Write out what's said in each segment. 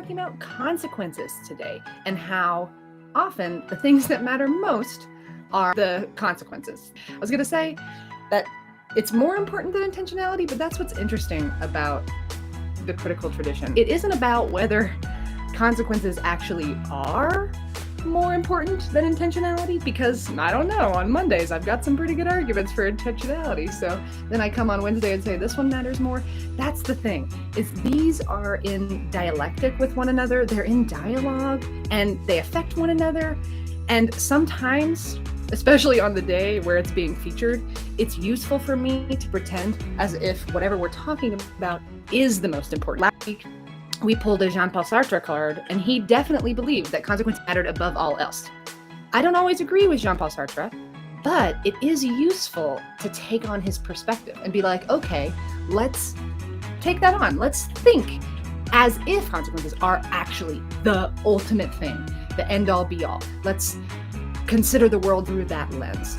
talking about consequences today and how often the things that matter most are the consequences. I was going to say that it's more important than intentionality, but that's what's interesting about the critical tradition. It isn't about whether consequences actually are more important than intentionality, because I don't know, on Mondays I've got some pretty good arguments for intentionality, so then I come on Wednesday and say this one matters more. That's the thing, is these are in dialectic with one another, they're in dialogue, and they affect one another. And sometimes, especially on the day where it's being featured, it's useful for me to pretend as if whatever we're talking about is the most important. Last week, we pulled a Jean-Paul Sartre card, and he definitely believed that consequence mattered above all else. I don't always agree with Jean-Paul Sartre, but it is useful to take on his perspective and be like, okay, let's take that on. Let's think as if consequences are actually the ultimate thing, the end-all be-all. Let's consider the world through that lens.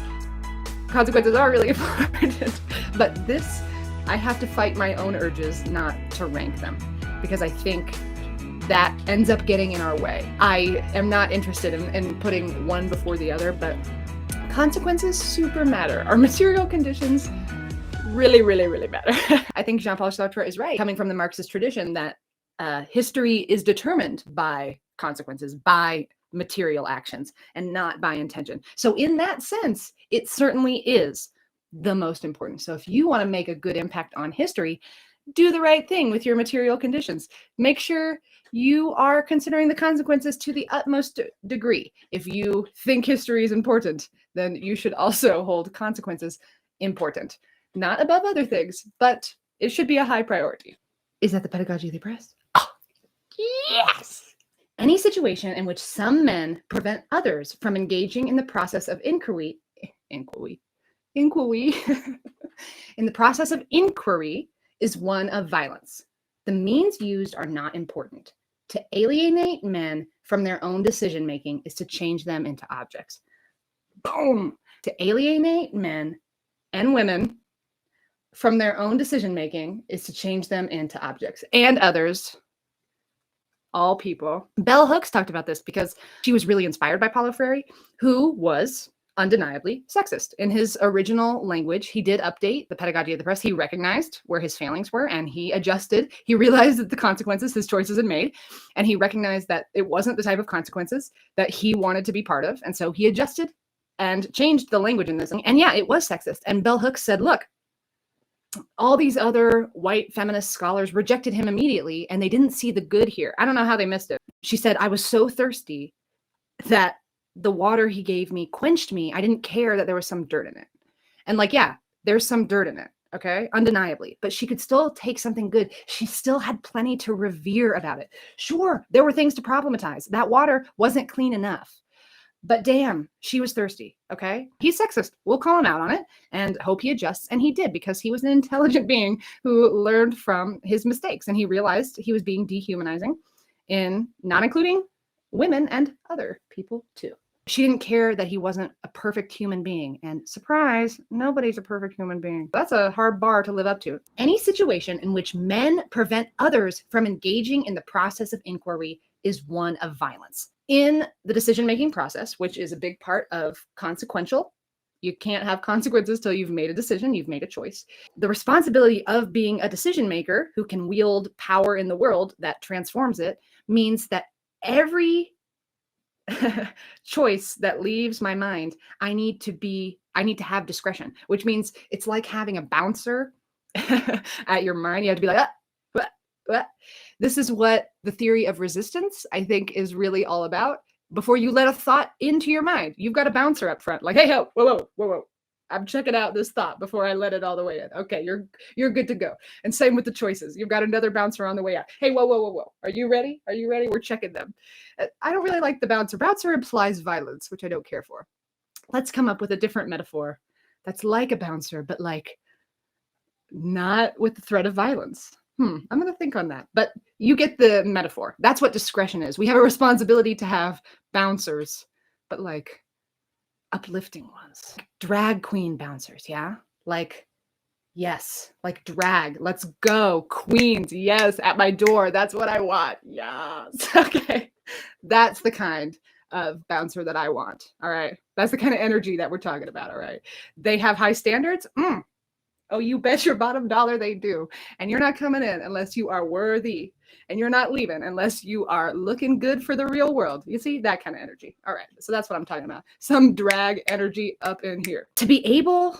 Consequences are really important, but this, I have to fight my own urges not to rank them, because I think that ends up getting in our way. I am not interested in putting one before the other, but consequences super matter. Our material conditions really, really, really matter. I think Jean-Paul Sartre is right, coming from the Marxist tradition, that history is determined by consequences, by material actions, and not by intention. So in that sense, it certainly is the most important. So if you want to make a good impact on history, do the right thing with your material conditions. Make sure you are considering the consequences to the utmost degree. If you think history is important, then you should also hold consequences important. Not above other things, but it should be a high priority. Is that the pedagogy of the oppressed? Oh, yes! Any situation in which some men prevent others from engaging in the process of inquiry, in the process of inquiry, is one of violence. The means used are not important. To alienate men from their own decision-making is to change them into objects. Boom! To alienate men and women from their own decision-making is to change them into objects. And others, all people. Bell Hooks talked about this because she was really inspired by Paulo Freire, who was undeniably sexist. In his original language, he did update the pedagogy of the press. He recognized where his failings were and he adjusted. He realized that the consequences his choices had made, and he recognized that it wasn't the type of consequences that he wanted to be part of. And so he adjusted and changed the language in this. And yeah, it was sexist. And Bell Hooks said, look, all these other white feminist scholars rejected him immediately, and they didn't see the good here. I don't know how they missed it. She said, I was so thirsty that the water he gave me quenched me. I didn't care that there was some dirt in it. And like, yeah, there's some dirt in it, okay? Undeniably. But she could still take something good. She still had plenty to revere about it. Sure, there were things to problematize. That water wasn't clean enough. But damn, she was thirsty, okay? He's sexist. We'll call him out on it and hope he adjusts. And he did, because he was an intelligent being who learned from his mistakes. And he realized he was being dehumanizing in not including women and other people too. She didn't care that he wasn't a perfect human being. And surprise, nobody's a perfect human being. That's a hard bar to live up to. Any situation in which men prevent others from engaging in the process of inquiry is one of violence. In the decision-making process, which is a big part of consequential, you can't have consequences till you've made a decision, you've made a choice. The responsibility of being a decision maker who can wield power in the world that transforms it means that every choice that leaves my mind, I need to have discretion, which means it's like having a bouncer at your mind. You have to be like, This is what the theory of resistance, I think, is really all about. Before you let a thought into your mind, you've got a bouncer up front, like, hey, whoa. I'm checking out this thought before I let it all the way in. Okay, you're good to go. And same with the choices. You've got another bouncer on the way out. Hey, whoa. Are you ready? We're checking them. I don't really like the bouncer. Bouncer implies violence, which I don't care for. Let's come up with a different metaphor that's like a bouncer, but like not with the threat of violence. I'm going to think on that. But you get the metaphor. That's what discretion is. We have a responsibility to have bouncers, but like uplifting ones. Drag queen bouncers, yeah? Like Yes, like drag. Let's go. Queens. Yes, at my door. That's what I want. Yes. Okay. That's the kind of bouncer that I want. All right. That's the kind of energy that we're talking about. All right. They have high standards. Oh, you bet your bottom dollar they do. And you're not coming in unless you are worthy. And you're not leaving unless you are looking good for the real world. You see, that kind of energy. All right. So that's what I'm talking about. Some drag energy up in here. To be able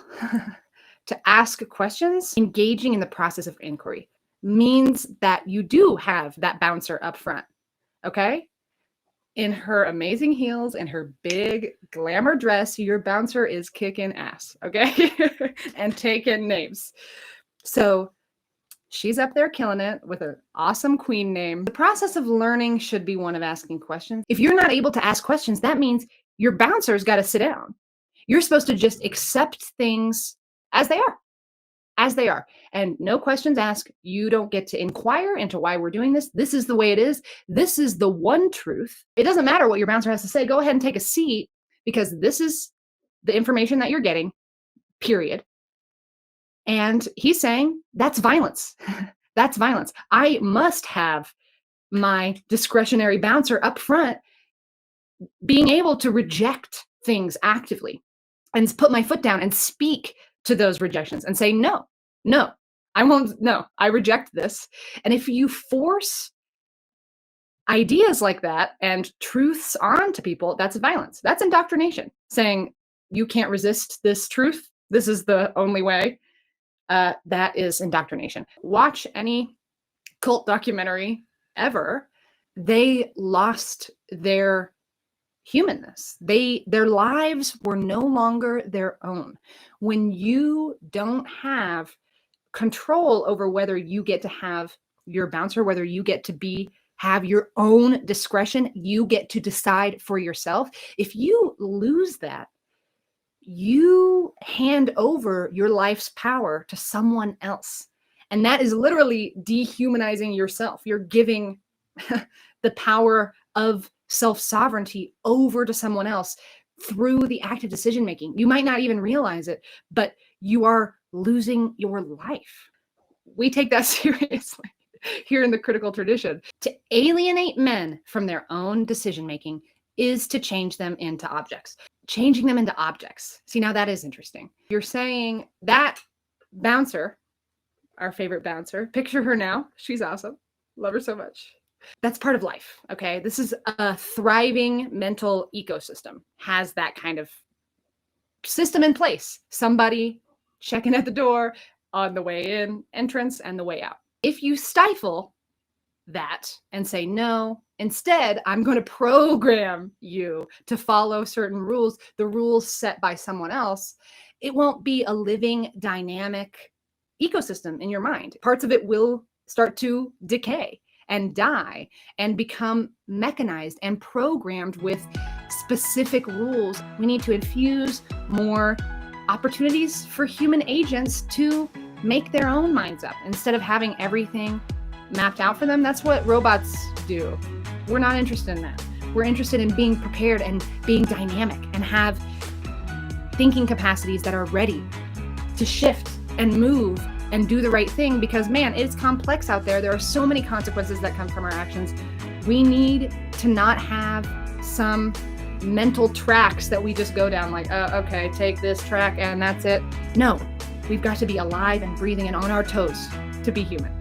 to ask questions, engaging in the process of inquiry means that you do have that bouncer up front. Okay. In her amazing heels and her big glamour dress, your bouncer is kicking ass, okay? And taking names. So she's up there killing it with an awesome queen name. The process of learning should be one of asking questions. If you're not able to ask questions, that means your bouncer's got to sit down. You're supposed to just accept things as they are. As they are, and no questions asked. You don't get to inquire into why we're doing this. This is the way it is. This is the one truth. It doesn't matter what your bouncer has to say. Go ahead and take a seat because this is the information that you're getting, period. And he's saying that's violence. That's violence. I must have my discretionary bouncer up front being able to reject things actively and put my foot down and speak to those rejections and say, no, I won't, no, I reject this. And if you force ideas like that and truths onto people, that's violence. That's indoctrination, saying you can't resist this truth. This is the only way. That is indoctrination. Watch any cult documentary ever. They lost their humanness. Their lives were no longer their own. When you don't have control over whether you get to have your bouncer, whether you get to have your own discretion, you get to decide for yourself. If you lose that, you hand over your life's power to someone else. And that is literally dehumanizing yourself. You're giving the power of self-sovereignty over to someone else through the act of decision making. You might not even realize it, but you are losing your life. We take that seriously here in the critical tradition. To alienate men from their own decision making is to change them into objects. Changing them into objects. See, now that is interesting. You're saying that bouncer, our favorite bouncer, picture her now. She's awesome. Love her so much. That's part of life, okay? This is a thriving mental ecosystem, has that kind of system in place. Somebody checking at the door on the way in, entrance, and the way out. If you stifle that and say, no, instead, I'm going to program you to follow certain rules, the rules set by someone else, it won't be a living, dynamic ecosystem in your mind. Parts of it will start to decay and die and become mechanized and programmed with specific rules. We need to infuse more opportunities for human agents to make their own minds up instead of having everything mapped out for them. That's what robots do. We're not interested in that. We're interested in being prepared and being dynamic and have thinking capacities that are ready to shift and move and do the right thing, because man, it's complex out there. There are so many consequences that come from our actions. We need to not have some mental tracks that we just go down like, oh, okay, take this track and that's it. No, we've got to be alive and breathing and on our toes to be human.